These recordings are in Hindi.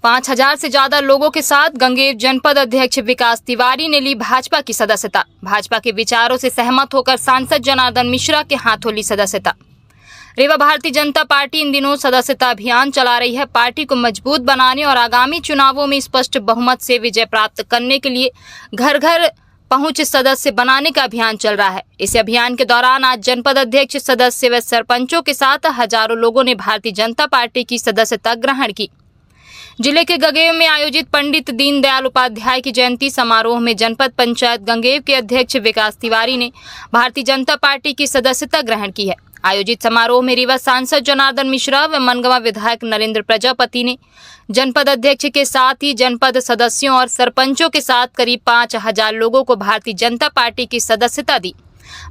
5,000 से ज्यादा लोगों के साथ गंगेर जनपद अध्यक्ष विकास तिवारी ने ली भाजपा की सदस्यता। भाजपा के विचारों से सहमत होकर सांसद जनार्दन मिश्रा के हाथों ली सदस्यता। रीवा भारतीय जनता पार्टी इन दिनों सदस्यता अभियान चला रही है। पार्टी को मजबूत बनाने और आगामी चुनावों में स्पष्ट बहुमत से विजय प्राप्त करने के लिए घर घर पहुंच सदस्य बनाने का अभियान चल रहा है। इस अभियान के दौरान आज जनपद अध्यक्ष, सदस्य व सरपंचों के साथ हजारों लोगों ने भारतीय जनता पार्टी की सदस्यता ग्रहण की। जिले के गंगेर में आयोजित पंडित दीनदयाल उपाध्याय की जयंती समारोह में जनपद पंचायत गंगेर के अध्यक्ष विकास तिवारी ने भारतीय जनता पार्टी की सदस्यता ग्रहण की है। आयोजित समारोह में रीवा सांसद जनार्दन मिश्रा व मनगवा विधायक नरेंद्र प्रजापति ने जनपद अध्यक्ष के साथ ही जनपद सदस्यों और सरपंचों के साथ करीब 5,000 लोगों को भारतीय जनता पार्टी की सदस्यता दी।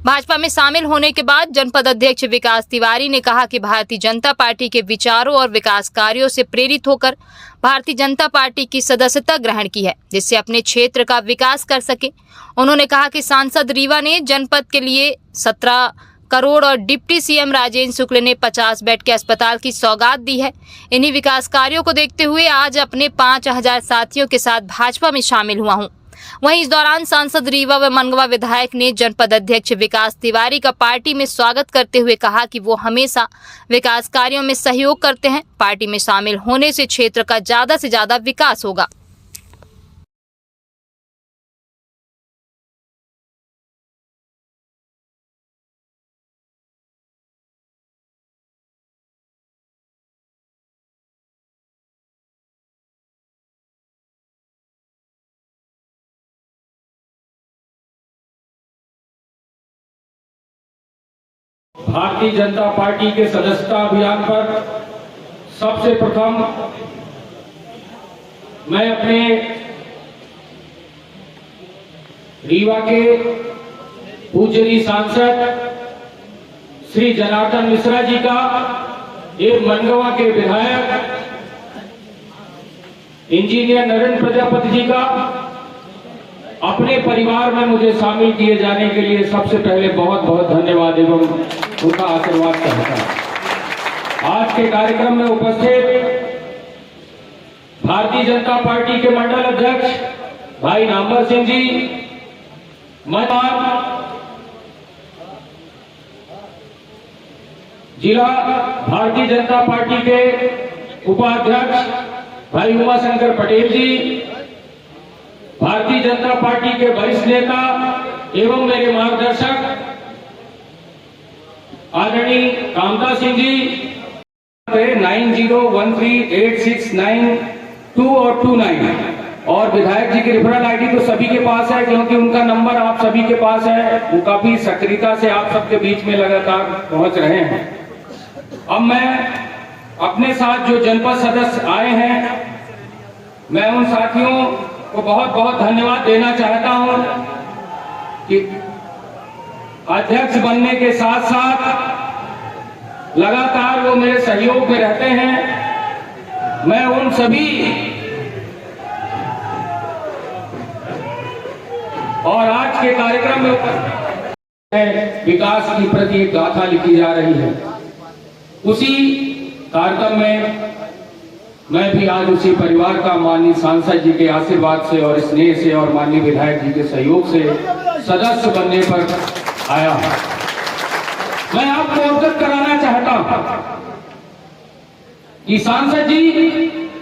भाजपा में शामिल होने के बाद जनपद अध्यक्ष विकास तिवारी ने कहा कि भारतीय जनता पार्टी के विचारों और विकास कार्यों से प्रेरित होकर भारतीय जनता पार्टी की सदस्यता ग्रहण की है, जिससे अपने क्षेत्र का विकास कर सके। उन्होंने कहा कि सांसद रीवा ने जनपद के लिए 17 करोड़ और डिप्टी सीएम राजेंद्र शुक्ल ने 50 बेड के अस्पताल की सौगात दी है। इन्हीं विकास कार्यों को देखते हुए आज अपने 5,000 साथियों के साथ भाजपा में शामिल हुआ हूं। वहीं इस दौरान सांसद रीवा व मनगवा विधायक ने जनपद अध्यक्ष विकास तिवारी का पार्टी में स्वागत करते हुए कहा कि वो हमेशा विकास कार्यों में सहयोग करते हैं। पार्टी में शामिल होने से क्षेत्र का ज्यादा से ज्यादा विकास होगा। भारतीय जनता पार्टी के सदस्यता अभियान पर सबसे प्रथम मैं अपने रीवा के पूजनीय सांसद श्री जनार्दन मिश्रा जी का, एवं मनगवा के विधायक इंजीनियर नरेंद्र प्रजापति जी का अपने परिवार में मुझे शामिल किए जाने के लिए सबसे पहले बहुत बहुत धन्यवाद एवं उनका आशीर्वाद चाहता हूं। आज के कार्यक्रम में उपस्थित भारतीय जनता पार्टी के मंडल अध्यक्ष भाई नामवर सिंह जी, जिला भारतीय जनता पार्टी के उपाध्यक्ष भाई उमाशंकर पटेल जी, भारतीय जनता पार्टी के वरिष्ठ नेता एवं मेरे मार्गदर्शक आदरणीय कामता सिंह जी, 90138692 और 29 और विधायक जी की रेफरल आईडी तो सभी के पास है, क्योंकि उनका नंबर आप सभी के पास है। वो काफी सक्रियता से आप सबके बीच में लगातार पहुंच रहे हैं। अब मैं अपने साथ जो जनपद सदस्य आए हैं, मैं उन साथियों को बहुत बहुत धन्यवाद देना चाहता हूं कि अध्यक्ष बनने के साथ साथ लगातार वो मेरे सहयोग में रहते हैं। मैं उन सभी और आज के कार्यक्रम में विकास की प्रति एक गाथा लिखी जा रही है। उसी कार्यक्रम में मैं भी आज उसी परिवार का माननीय सांसद जी के आशीर्वाद से और स्नेह से और माननीय विधायक जी के सहयोग से सदस्य बनने पर आया हूं। मैं आपको अवगत कराना चाहता हूं कि सांसद जी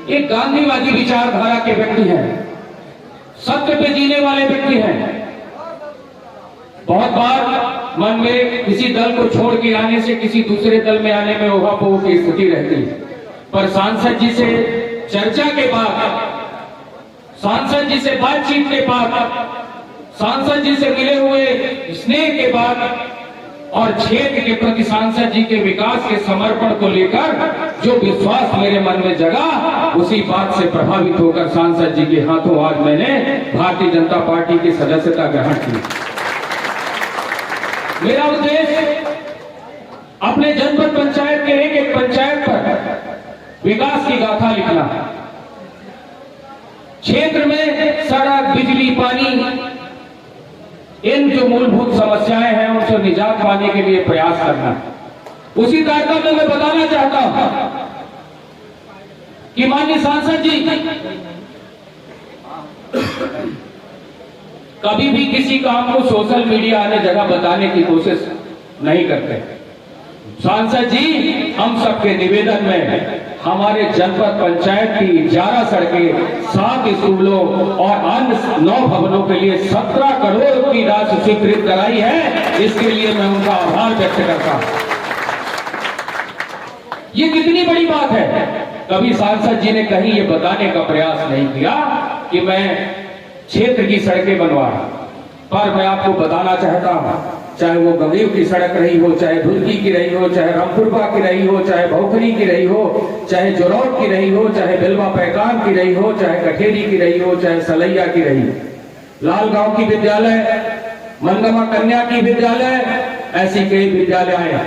एक गांधीवादी विचारधारा के व्यक्ति हैं, सत्य पे जीने वाले व्यक्ति हैं। बहुत बार मन में किसी दल को छोड़ के आने से किसी दूसरे दल में आने में उहापोह की स्थिति रहती है, पर सांसद जी से चर्चा के बाद, सांसद जी से बातचीत के बाद, सांसद जी से मिले हुए स्नेह के बाद और क्षेत्र के प्रति सांसद जी के विकास के समर्पण को लेकर जो विश्वास मेरे मन में जगा, उसी बात से प्रभावित होकर सांसद जी के हाथों आज मैंने भारतीय जनता पार्टी की सदस्यता ग्रहण की। मेरा उद्देश्य अपने जनपद पंचायत के एक पंचायत पर विकास की गाथा लिखना, क्षेत्र में सड़क, बिजली, पानी, इन जो मूलभूत समस्याएं हैं उनसे निजात पाने के लिए प्रयास करना। उसी कार्यक्रम में मैं बताना चाहता हूं कि माननीय सांसद जी कभी भी किसी काम को सोशल मीडिया आने जगह बताने की कोशिश नहीं करते। सांसद जी हम सबके निवेदन में हमारे जनपद पंचायत की 11 सड़कें, 7 स्कूलों और अन्य 9 भवनों के लिए 17 करोड़ की राशि स्वीकृत कराई है। इसके लिए मैं उनका आभार व्यक्त करता हूं। ये कितनी बड़ी बात है। कभी सांसद जी ने कहीं ये बताने का प्रयास नहीं किया कि मैं क्षेत्र की सड़कें बनवा रहा, पर मैं आपको बताना चाहता हूं, चाहे वो गंगेव की सड़क रही हो, चाहे धुलकी की रही हो, चाहे रामपुरबा की रही हो, चाहे भौखरी की रही हो, चाहे जोरौट की रही हो, चाहे बेलवा पैकान की रही हो, चाहे कठेरी की रही हो, चाहे सलैया की रही हो, लालगांव की विद्यालय, मनगमा कन्या की विद्यालय, ऐसी कई विद्यालय,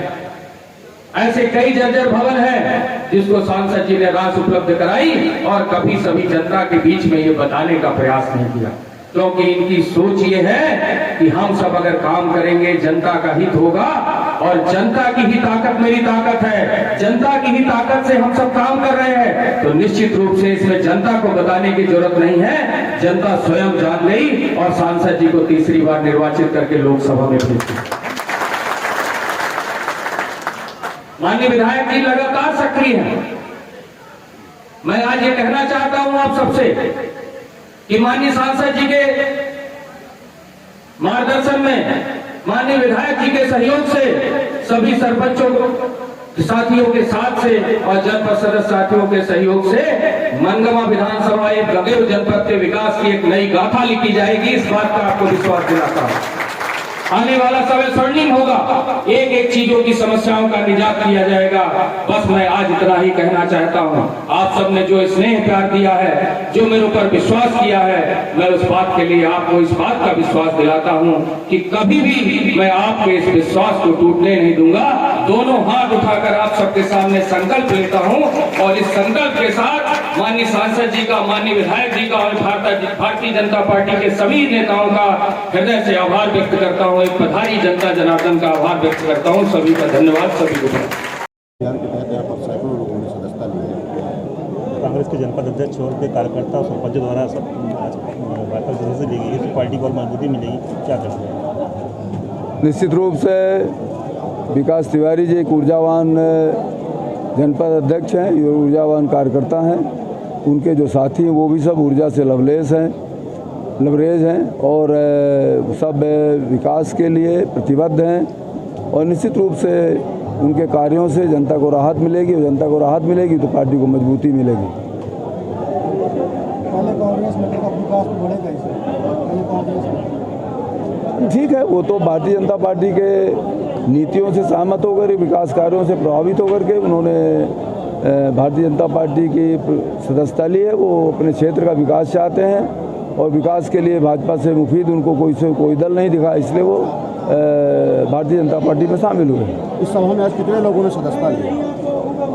ऐसे कई जर्जर भवन हैं जिसको सांसद जी ने राशि उपलब्ध कराई और कभी सभी जनता के बीच में ये बताने का प्रयास नहीं किया, क्योंकि इनकी सोच ये है कि हम सब अगर काम करेंगे जनता का हित होगा और जनता की ही ताकत मेरी ताकत है, जनता की ही ताकत से हम सब काम कर रहे हैं, तो निश्चित रूप से इसमें जनता को बताने की जरूरत नहीं है। जनता स्वयं जान गई और सांसद जी को तीसरी बार निर्वाचित करके लोकसभा में भेज दिया। माननीय विधायक जी लगातार सक्रिय हैं। मैं आज ये कहना चाहता हूं आप सबसे कि माननीय सांसद जी के मार्गदर्शन में, माननीय विधायक जी के सहयोग से, सभी सरपंचों साथियों के साथ से और जनपद सदस्य साथियों के सहयोग से मनगमा विधानसभा एक गंगेव जनपद के विकास की एक नई गाथा लिखी जाएगी। इस बात का आपको विश्वास दिलाता हूं। आने वाला समय स्वर्णिम होगा, एक एक चीजों की समस्याओं का निजात किया जाएगा। बस मैं आज इतना ही कहना चाहता हूं। आप सबने जो स्नेह प्यार दिया है, जो मेरे ऊपर विश्वास किया है, मैं उस बात के लिए आपको इस बात का विश्वास दिलाता हूं कि कभी भी मैं आपके इस विश्वास को टूटने नहीं दूंगा। दोनों हाथ उठाकर आप सबके सामने संकल्प लेता हूं और इस संकल्प के साथ माननीय सांसद जी का, माननीय विधायक जी का और भारतीय जनता पार्टी के सभी नेताओं का हृदय से आभार व्यक्त करता हूं। एक पधारी जनता जनार्दन का आभार व्यक्त करता हूं। सभी का धन्यवाद। सभी को अभियान के तहत यहाँ पर सैकड़ों लोगों ने सदस्यता ली है। कांग्रेस के जनपद अध्यक्ष और के कार्यकर्ता और सरपंच द्वारा सब आज भाजपा से ली गई, तो पार्टी को और मजबूती मिलेगी, क्या करते हैं? निश्चित रूप से विकास तिवारी जी एक ऊर्जावान जनपद अध्यक्ष हैं, ये ऊर्जावान कार्यकर्ता हैं। उनके जो साथी हैं वो भी सब ऊर्जा से लबरेज हैं और सब विकास के लिए प्रतिबद्ध हैं और निश्चित रूप से उनके कार्यों से जनता को राहत मिलेगी और जनता को राहत मिलेगी तो पार्टी को मजबूती मिलेगी। ठीक है, वो तो भारतीय जनता पार्टी के नीतियों से सहमत होकर, विकास कार्यों से प्रभावित होकर के उन्होंने भारतीय जनता पार्टी की सदस्यता ली है। वो अपने क्षेत्र का विकास चाहते हैं और विकास के लिए भाजपा से मुफीद उनको कोई दल नहीं दिखा, इसलिए वो भारतीय जनता पार्टी में शामिल हुए। इस सभा में आज कितने लोगों ने सदस्यता ली?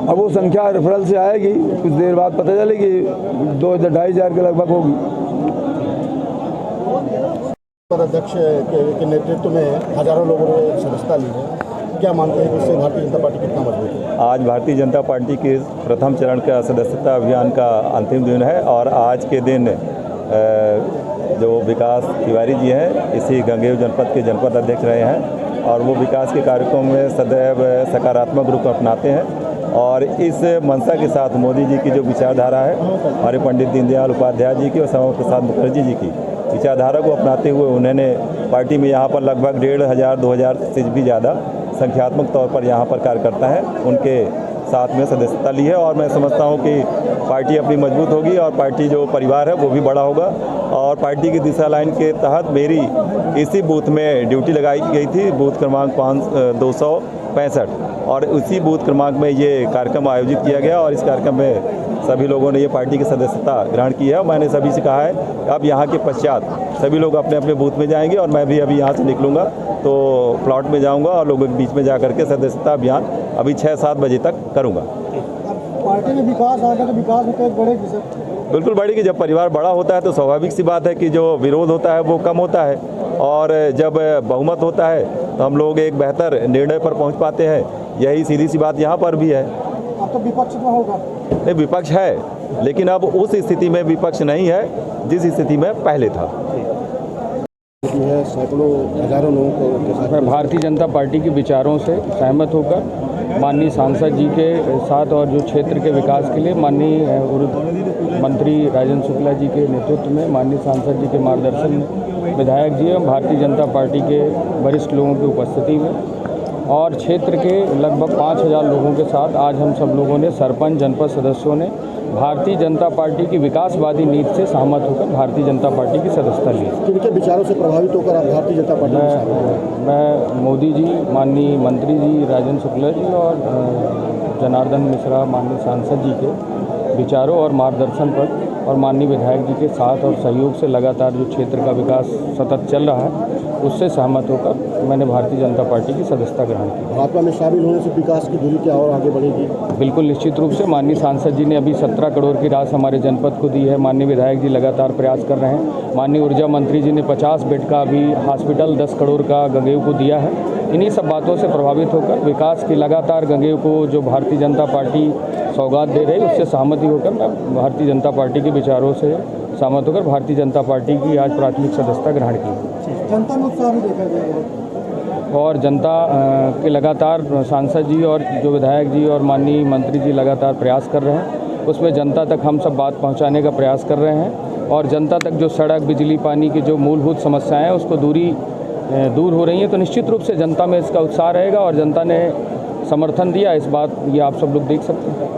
अब वो संख्या रेफरल से आएगी, कुछ देर बाद पता चलेगी, 2,000-2,500 के लगभग होगी। अध्यक्ष के नेतृत्व में हजारों लोगों ने सदस्यता ली है। क्या मानते हैं कि इससे भारतीय जनता पार्टी कितना मजबूत है? आज भारतीय जनता पार्टी के प्रथम चरण का सदस्यता अभियान का अंतिम दिन है और आज के दिन जो विकास तिवारी जी हैं, इसी गंगेव जनपद के जनपद अध्यक्ष रहे हैं और वो विकास के कार्यक्रमों में सदैव सकारात्मक रूप अपनाते हैं और इस मंशा के साथ मोदी जी की जो विचारधारा है, हमारे पंडित दीनदयाल उपाध्याय जी की और श्यामा प्रसाद मुखर्जी जी की विचारधारा को अपनाते हुए उन्होंने पार्टी में यहाँ पर लगभग 1,500-2,000 से भी ज़्यादा संख्यात्मक तौर पर यहाँ पर कार्यकर्ता हैं, उनके साथ में सदस्यता ली है और मैं समझता हूँ कि पार्टी अपनी मजबूत होगी और पार्टी जो परिवार है वो भी बड़ा होगा। और पार्टी की दिशा लाइन के तहत मेरी इसी बूथ में ड्यूटी लगाई गई थी, बूथ क्रमांक 265, और उसी बूथ क्रमांक में ये कार्यक्रम आयोजित किया गया और इस कार्यक्रम में सभी लोगों ने ये पार्टी की सदस्यता ग्रहण की है। मैंने सभी से कहा है अब यहाँ के पश्चात सभी लोग अपने अपने बूथ में जाएंगे और मैं भी अभी यहाँ से निकलूँगा तो प्लॉट में जाऊँगा और लोगों के बीच में जा करके सदस्यता अभियान अभी 6-7 बजे तक करूँगा। पार्टी में विकास आ गया तो विकास होता है बढ़ेगी सर? बिल्कुल बढ़ेगी। जब परिवार बड़ा होता है तो स्वाभाविक सी बात है कि जो विरोध होता है वो कम होता है और जब बहुमत होता है तो हम लोग एक बेहतर निर्णय पर पहुँच पाते हैं। यही सीधी सी बात यहाँ पर भी है। अब तो विपक्ष में होगा। नहीं, विपक्ष है, लेकिन अब उस स्थिति में विपक्ष नहीं है जिस स्थिति में पहले था। है सैकड़ों हजारों लोगों को के साथ मैं भारतीय जनता पार्टी के विचारों से सहमत होकर माननीय सांसद जी के साथ और जो क्षेत्र के विकास के लिए माननीय मंत्री राजेंद्र शुक्ला जी के नेतृत्व में, माननीय सांसद जी के मार्गदर्शन में, विधायक जी एवं भारतीय जनता पार्टी के वरिष्ठ लोगों की उपस्थिति में और क्षेत्र के लगभग 5000 लोगों के साथ आज हम सब लोगों ने, सरपंच, जनपद सदस्यों ने भारतीय जनता पार्टी की विकासवादी नीति से सहमत होकर भारतीय जनता पार्टी की सदस्यता ली। किनके विचारों से प्रभावित होकर आप भारतीय जनता पार्टी में शामिल हुए? मैं मोदी जी, माननीय मंत्री जी राजेंद्र शुक्ला जी और जनार्दन मिश्रा माननीय सांसद जी के विचारों और मार्गदर्शन पर और माननीय विधायक जी के साथ और सहयोग से लगातार जो क्षेत्र का विकास सतत चल रहा है उससे सहमत होकर मैंने भारतीय जनता पार्टी की सदस्यता ग्रहण की। भाजपा में शामिल होने से विकास की धुरी क्या और आगे बढ़ेगी? बिल्कुल निश्चित रूप से माननीय सांसद जी ने अभी 17 करोड़ की राशि हमारे जनपद को दी है। माननीय विधायक जी लगातार प्रयास कर रहे हैं। माननीय ऊर्जा मंत्री जी ने 50 बेड का अभी हॉस्पिटल 10 करोड़ का गंगेऊ को दिया है। इन्हीं सब बातों से प्रभावित होकर विकास की लगातार गंगेऊ को जो भारतीय जनता पार्टी सौगात दे रही है उससे सहमति होकर मैं भारतीय जनता पार्टी के विचारों से सहमत होकर भारतीय जनता पार्टी की आज प्राथमिक सदस्यता ग्रहण की। जनता में उत्साह भी देखा गया और जनता के लगातार सांसद जी और जो विधायक जी और माननीय मंत्री जी लगातार प्रयास कर रहे हैं, उसमें जनता तक हम सब बात पहुंचाने का प्रयास कर रहे हैं और जनता तक जो सड़क, बिजली, पानी की जो मूलभूत समस्याएं हैं उसको दूर हो रही हैं। तो निश्चित रूप से जनता में इसका उत्साह रहेगा और जनता ने समर्थन दिया, इस बात ये आप सब लोग देख सकते हैं।